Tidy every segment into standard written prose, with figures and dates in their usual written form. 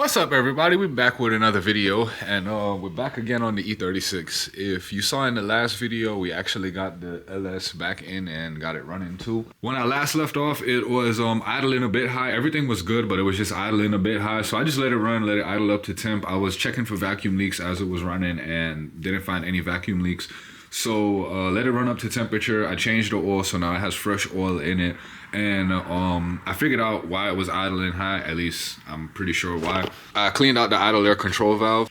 What's up, everybody? We're back with another video, and we're back again on the E36. If you saw in the last video, we actually got the LS back in and got it running too. When I last left off, it was idling a bit high. Everything was good, but it was just idling a bit high. So I just let it run, let it idle up to temp. I was checking for vacuum leaks as it was running and didn't find any vacuum leaks. So let it run up to temperature. I changed the oil, so now it has fresh oil in it. And I figured out why it was idling high. At least I'm pretty sure why. I cleaned out the idle air control valve.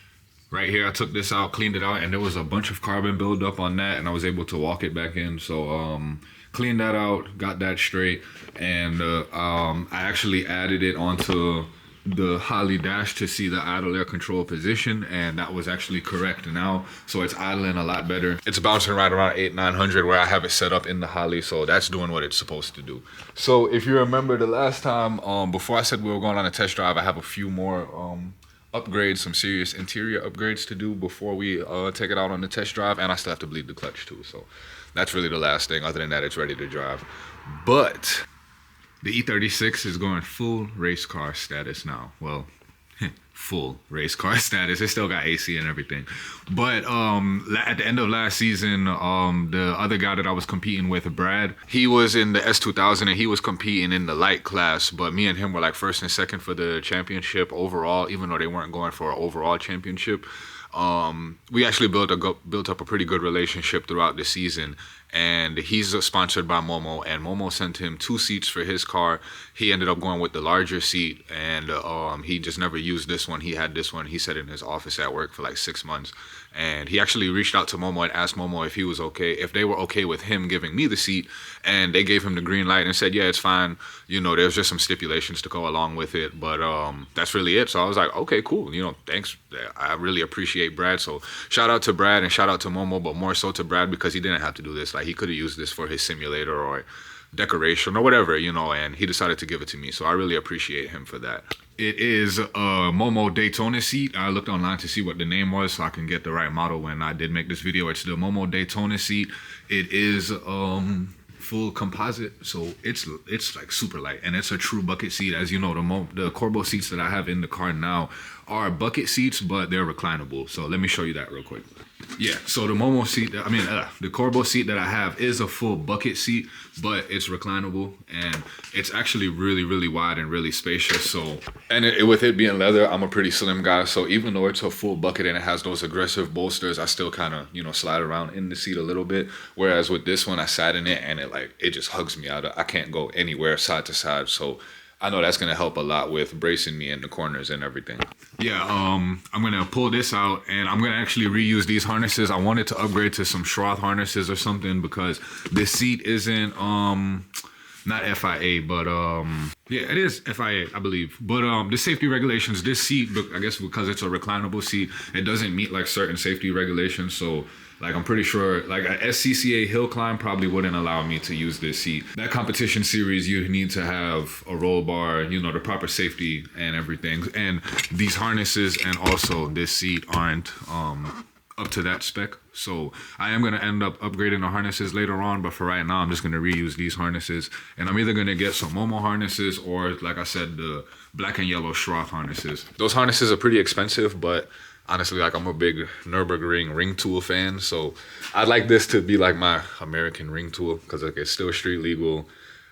Right here, I took this out, cleaned it out, and there was a bunch of carbon buildup on that, and I was able to walk it back in. So cleaned that out, got that straight, and I actually added it onto the Holley dash to see the idle air control position, and that was actually correct now. So it's idling a lot better. It's bouncing right around 800-900 where I have it set up in the Holley, so that's doing what it's supposed to do. So if you remember the last time, before I said we were going on a test drive, I have a few more upgrades, some serious interior upgrades to do before we take it out on the test drive, and I still have to bleed the clutch too. So that's really the last thing. Other than that, it's ready to drive. But the E36 is going full race car status now. Well, full race car status. It still got AC and everything. But at the end of last season, the other guy that I was competing with, Brad, he was in the S2000 and he was competing in the light class. But me and him were like first and second for the championship overall, even though they weren't going for an overall championship. We actually built up a pretty good relationship throughout the season, and he's sponsored by Momo, and Momo sent him 2 seats for his car. He ended up going with the larger seat, and he just never used this one. He had this one, he said, in his office at work for like 6 months, and he actually reached out to Momo and asked Momo if he was okay, if they were okay with him giving me the seat, and they gave him the green light and said, yeah, it's fine. You know, there's just some stipulations to go along with it, but that's really it. So I was like, okay, cool, you know, thanks. I really appreciate Brad. So shout out to Brad and shout out to Momo, but more so to Brad because he didn't have to do this. Like, he could have used this for his simulator or decoration or whatever, you know, and he decided to give it to me. So I really appreciate him for that. It is a Momo Daytona seat. I looked online to see what the name was so I can get the right model when I did make this video. It's the Momo Daytona seat. It is full composite, so it's like super light, and it's a true bucket seat. As you know, the Corbo seats that I have in the car now are bucket seats, but they're reclinable. So let me show you that real quick. Yeah, so the Momo seat, the Corbo seat that I have is a full bucket seat, but it's reclinable, and it's actually really, really wide and really spacious. So, and with it being leather, I'm a pretty slim guy, so even though it's a full bucket and it has those aggressive bolsters, I still kind of, you know, slide around in the seat a little bit. Whereas with this one, I sat in it and it just hugs me out. I can't go anywhere side to side, so I know that's gonna help a lot with bracing me in the corners and everything. Yeah, I'm gonna pull this out and I'm gonna actually reuse these harnesses. I wanted to upgrade to some Schroth harnesses or something because this seat isn't not FIA, but yeah, it is FIA, I believe. But the safety regulations, this seat, I guess because it's a reclinable seat, it doesn't meet like certain safety regulations. So like, I'm pretty sure like a SCCA hill climb probably wouldn't allow me to use this seat. That competition series, you need to have a roll bar, you know, the proper safety and everything. And these harnesses and also this seat aren't up to that spec. So I am going to end up upgrading the harnesses later on, but for right now, I'm just going to reuse these harnesses. And I'm either going to get some Momo harnesses or, like I said, the black and yellow Schroth harnesses. Those harnesses are pretty expensive, but honestly, like, I'm a big Nürburgring ring tool fan, so I'd like this to be like my American ring tool because like, it's still street legal.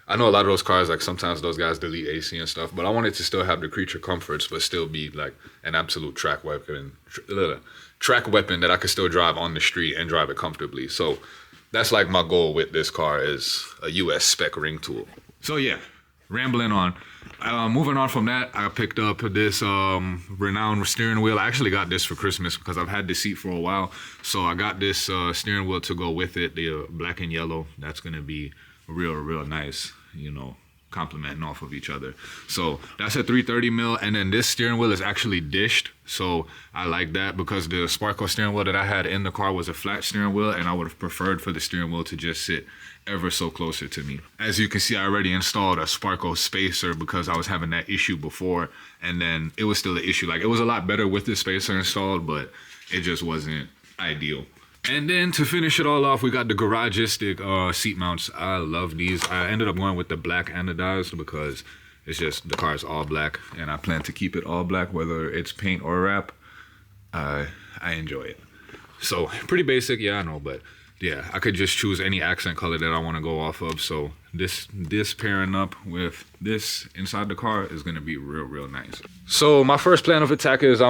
I know a lot of those cars, like sometimes those guys delete AC and stuff, but I want it to still have the creature comforts, but still be like an absolute track weapon that I could still drive on the street and drive it comfortably. So that's like my goal with this car, is a US spec ring tool. So yeah, rambling on. Moving on from that, I picked up this Renown steering wheel. I actually got this for Christmas because I've had this seat for a while. So I got this steering wheel to go with it, the black and yellow. That's going to be real nice, you know, complementing off of each other. So that's a 330 mil, and then this steering wheel is actually dished. So I like that because the Sparco steering wheel that I had in the car was a flat steering wheel, and I would have preferred for the steering wheel to just sit ever so closer to me. As you can see, I already installed a Sparco spacer because I was having that issue before, and then it was still an issue. Like, it was a lot better with the spacer installed, but it just wasn't ideal. And then to finish it all off, we got the Garagistic seat mounts. I love these. I ended up going with the black anodized because It's just the car is all black, and I plan to keep it all black, whether it's paint or wrap. I enjoy it. So pretty basic, yeah, I know, but yeah, I could just choose any accent color that I want to go off of. So this pairing up with this inside the car is gonna be real nice. So my first plan of attack is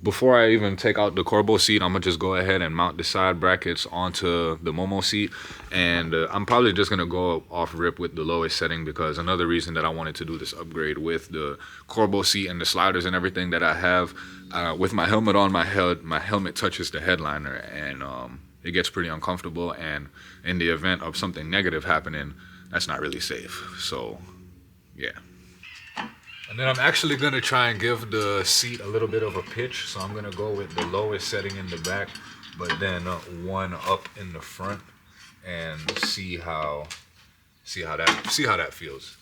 before I even take out the Corbo seat, I'm gonna just go ahead and mount the side brackets onto the Momo seat, and I'm probably just gonna go off rip with the lowest setting, because another reason that I wanted to do this upgrade with the Corbo seat and the sliders and everything that I have, with my helmet on, my helmet touches the headliner, and it gets pretty uncomfortable, and in the event of something negative happening, that's not really safe. So yeah. And then I'm actually gonna try and give the seat a little bit of a pitch, so I'm gonna go with the lowest setting in the back, but then one up in the front, and see how that feels.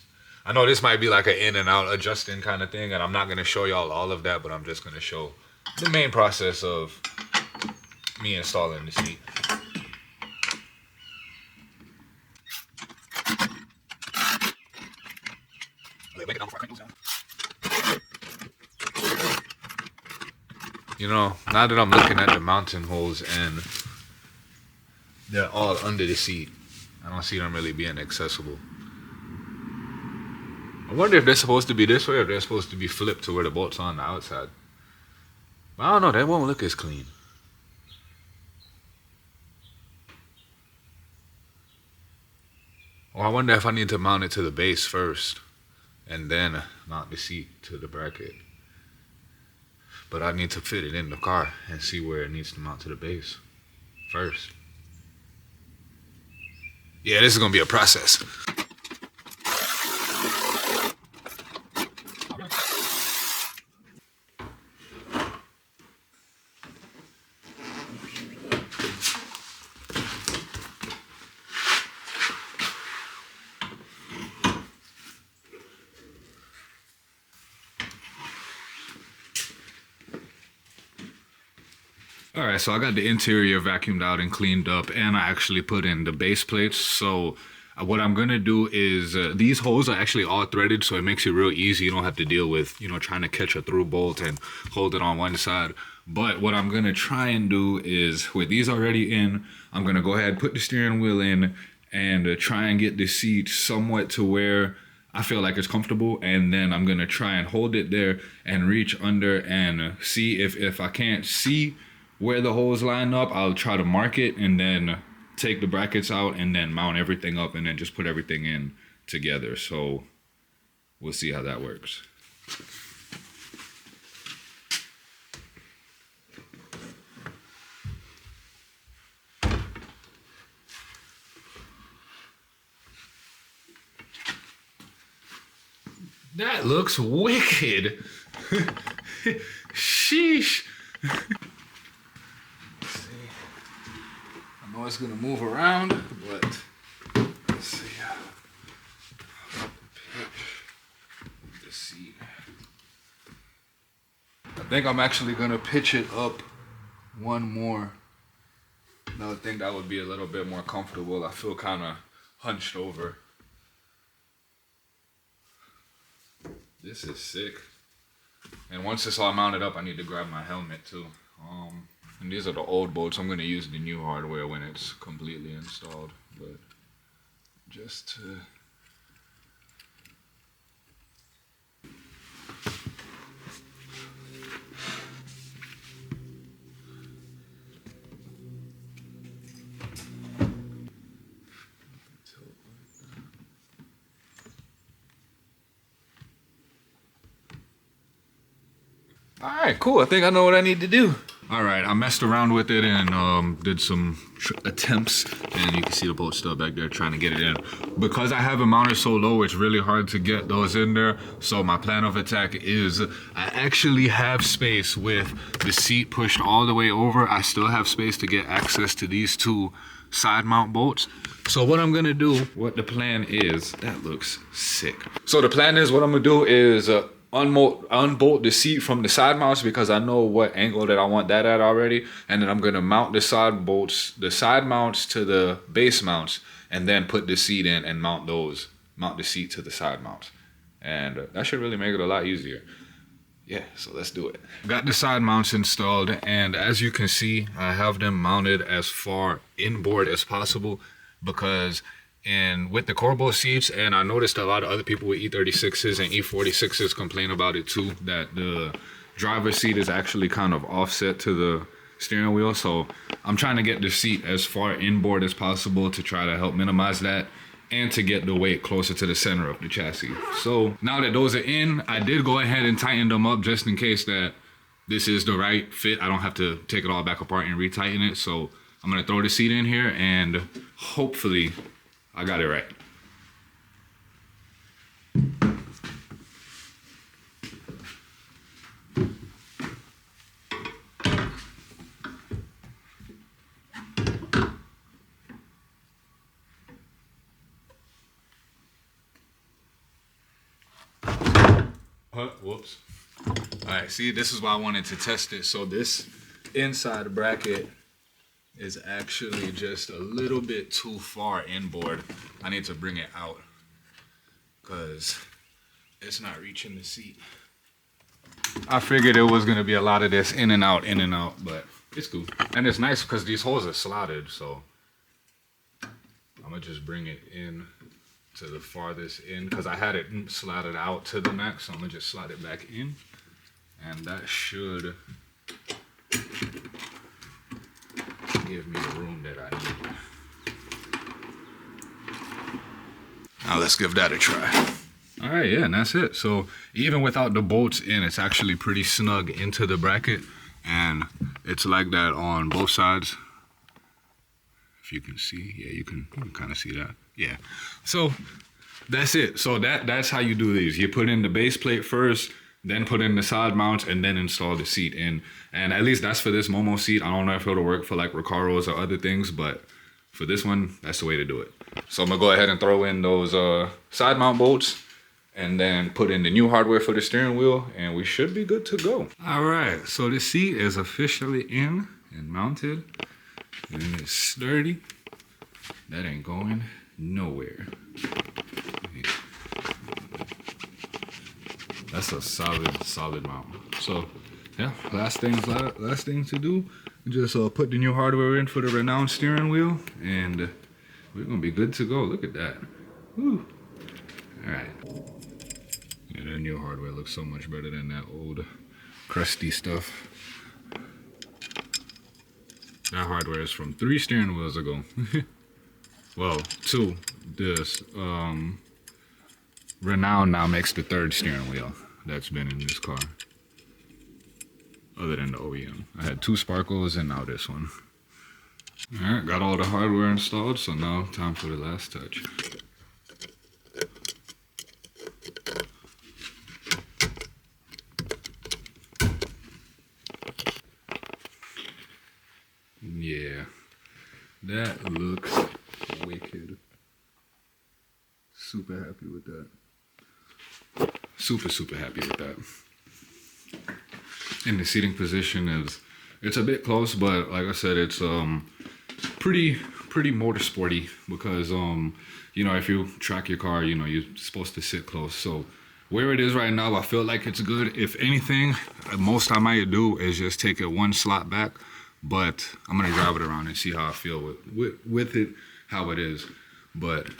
I know this might be like an in and out adjusting kind of thing, and I'm not gonna show y'all all of that, but I'm just gonna show the main process of me installing the seat. You know, now that I'm looking at the mounting holes and they're all under the seat, I don't see them really being accessible. I wonder if they're supposed to be this way, or if they're supposed to be flipped to where the bolts are on the outside. But I don't know, they won't look as clean. Or I wonder if I need to mount it to the base first and then mount the seat to the bracket. But I need to fit it in the car and see where it needs to mount to the base first. Yeah, this is gonna be a process. Alright, so I got the interior vacuumed out and cleaned up, and I actually put in the base plates. So what I'm gonna do is, these holes are actually all threaded, so it makes it real easy. You don't have to deal with, you know, trying to catch a through bolt and hold it on one side. But what I'm gonna try and do is, with these already in, I'm gonna go ahead, put the steering wheel in, and try and get the seat somewhat to where I feel like it's comfortable, and then I'm gonna try and hold it there and reach under and see if I can't see where the holes line up, I'll try to mark it and then take the brackets out and then mount everything up and then just put everything in together. So we'll see how that works. That looks wicked. Sheesh. I know it's gonna move around, but let's see how to pitch the seat. I think I'm actually gonna pitch it up one more. I think that would be a little bit more comfortable. I feel kind of hunched over. This is sick. And once it's all mounted up, I need to grab my helmet too. And these are the old bolts. I'm going to use the new hardware when it's completely installed. But just to... Alright, cool. I think I know what I need to do. Alright, I messed around with it and did some attempts, and you can see the bolt still back there trying to get it in. Because I have it mounted so low, it's really hard to get those in there. So my plan of attack is, I actually have space with the seat pushed all the way over. I still have space to get access to these two side mount bolts. So what I'm gonna do, what the plan is, that looks sick. So the plan is, what I'm gonna do is unbolt the seat from the side mounts, because I know what angle that I want that at already, and then I'm gonna mount the side bolts, the side mounts to the base mounts, and then put the seat in and mount the seat to the side mounts. and that should really make it a lot easier. Yeah, so let's do it. Got the side mounts installed, and as you can see, I have them mounted as far inboard as possible because with the corbo seats, and I noticed a lot of other people with E36s and E46s complain about it too, that the driver's seat is actually kind of offset to the steering wheel. So I'm trying to get the seat as far inboard as possible to try to help minimize that and to get the weight closer to the center of the chassis. So now that those are in, I did go ahead and tighten them up just in case that this is the right fit. I don't have to take it all back apart and retighten it. So I'm gonna throw the seat in here and hopefully I got it right. Whoops. All right, see, this is why I wanted to test it. So this inside bracket is actually just a little bit too far inboard. I need to bring it out because it's not reaching the seat. I figured it was gonna be a lot of this in and out, but it's cool. And it's nice because these holes are slotted, so I'm gonna just bring it in to the farthest end because I had it slotted out to the max, so I'm gonna just slide it back in, and that should give me the room that I need. Now let's give that a try. All right, yeah, and that's it. So even without the bolts in, it's actually pretty snug into the bracket, and it's like that on both sides. If you can see, yeah, you can kind of see that. Yeah, so that's it. So that's how you do these. You put in the base plate first, then put in the side mounts, and then install the seat in. And at least that's for this Momo seat. I don't know if it'll work for like Recaros or other things, but for this one, that's the way to do it. So I'm gonna go ahead and throw in those side mount bolts and then put in the new hardware for the steering wheel, and we should be good to go. All right, so the seat is officially in and mounted, and it's sturdy. That ain't going nowhere. That's a solid mount. So yeah, last thing to do, just put the new hardware in for the Renown steering wheel, and we're gonna be good to go. Look at that. Woo. All right. Yeah, that new hardware looks so much better than that old crusty stuff. That hardware is from 3 steering wheels ago. Well, 2. This Renown now makes the 3rd steering wheel that's been in this car, other than the OEM. I had 2 Sparkles and now this one. All right, got all the hardware installed, so now time for the last touch. Yeah, that looks wicked. Super happy with that. Super happy with that. And the seating position it's a bit close, but like I said, it's pretty motorsporty because you know, if you track your car, you know, you're supposed to sit close. So where it is right now, I feel like it's good. If anything, most I might do is just take it 1 slot back, but I'm gonna drive it around and see how I feel with it, how it is. But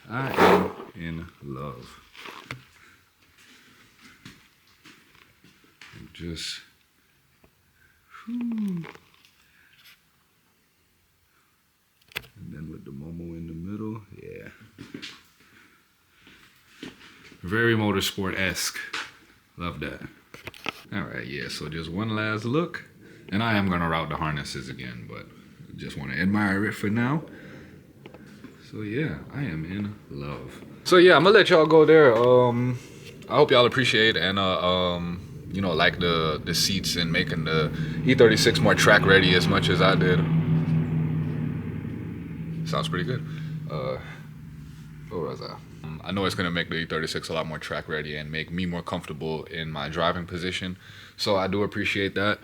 I am in love. And just and then with the Momo in the middle, yeah. Very motorsport-esque. Love that. All right, yeah, so just one last look. And I am gonna route the harnesses again, but just wanna admire it for now. So yeah, I am in love. So yeah, I'm gonna let y'all go there. I hope y'all appreciate and you know, like the seats and making the E36 more track ready as much as I did. Sounds pretty good. What was that? I know it's gonna make the E36 a lot more track ready and make me more comfortable in my driving position. So I do appreciate that.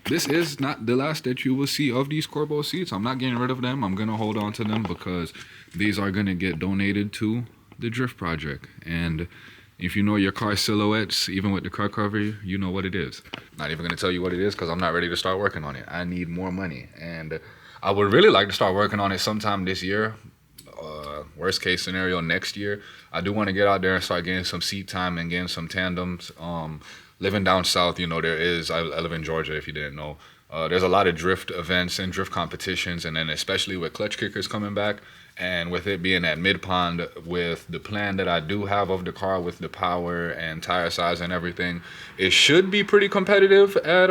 This is not the last that you will see of these corbo seats. I'm not getting rid of them. I'm gonna hold on to them because these are gonna get donated to the drift project. And if you know your car silhouettes, even with the car cover, you know what it is. Not even gonna tell you what it is because I'm not ready to start working on it. I need more money, and I would really like to start working on it sometime this year. Worst case scenario, next year. I do want to get out there and start getting some seat time and getting some tandems. Living down south, you know, I live in Georgia, if you didn't know. There's a lot of drift events and drift competitions, and then especially with clutch kickers coming back, and with it being at mid-pond, with the plan that I do have of the car with the power and tire size and everything, it should be pretty competitive at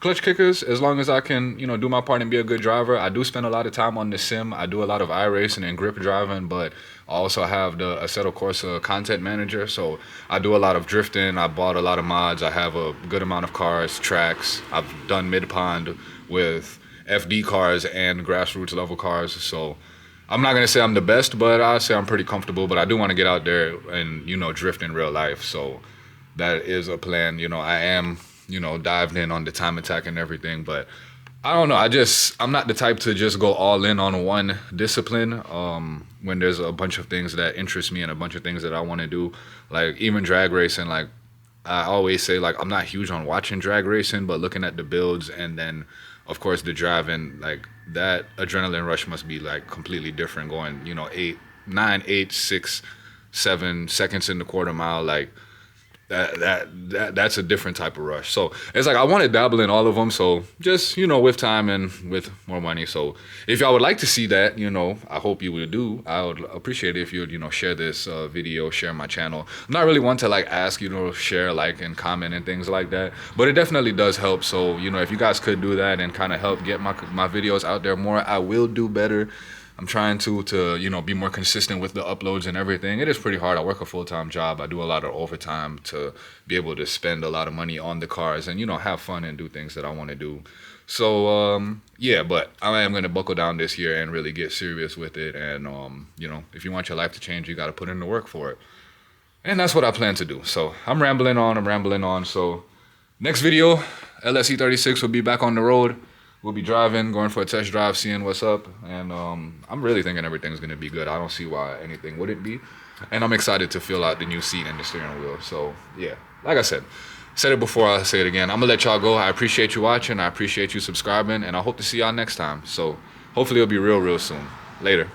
clutch kickers, as long as I can, you know, do my part and be a good driver. I do spend a lot of time on the sim. I do a lot of iRacing and grip driving, but I also have the Assetto Corsa content manager, so I do a lot of drifting. I bought a lot of mods. I have a good amount of cars, tracks. I've done mid-pond with FD cars and grassroots level cars, so I'm not gonna say I'm the best, but I'll say I'm pretty comfortable. But I do want to get out there and, you know, drift in real life, so that is a plan. You know, I am, you know, dived in on the time attack and everything, but I don't know. I'm not the type to just go all in on one discipline when there's a bunch of things that interest me and a bunch of things that I want to do. Like even drag racing, like I always say, like I'm not huge on watching drag racing, but looking at the builds and then of course the driving, like that adrenaline rush must be like completely different going, you know, 7 seconds in the quarter mile, like that's a different type of rush. So it's like I want to dabble in all of them, so just, you know, with time and with more money. So if y'all would like to see that, you know, I hope you will do. I would appreciate it if you would, you know, share this video, share my channel. I'm not really one to like ask, you know, share, like, and comment and things like that, but it definitely does help. So, you know, if you guys could do that and kind of help get my videos out there more, I will do better. I'm trying to you know, be more consistent with the uploads and everything. It is pretty hard. I work a full-time job. I do a lot of overtime to be able to spend a lot of money on the cars and, you know, have fun and do things that I want to do. So yeah, but I am going to buckle down this year and really get serious with it. And you know, if you want your life to change, you got to put in the work for it. And that's what I plan to do. So I'm rambling on. So next video, E36 will be back on the road. We'll be driving, going for a test drive, seeing what's up, and I'm really thinking everything's gonna be good. I don't see why anything wouldn't be, and I'm excited to feel out the new seat and the steering wheel. So yeah, like I said it before, I'll say it again. I'm gonna let y'all go. I appreciate you watching. I appreciate you subscribing, and I hope to see y'all next time. So hopefully it'll be real soon. Later.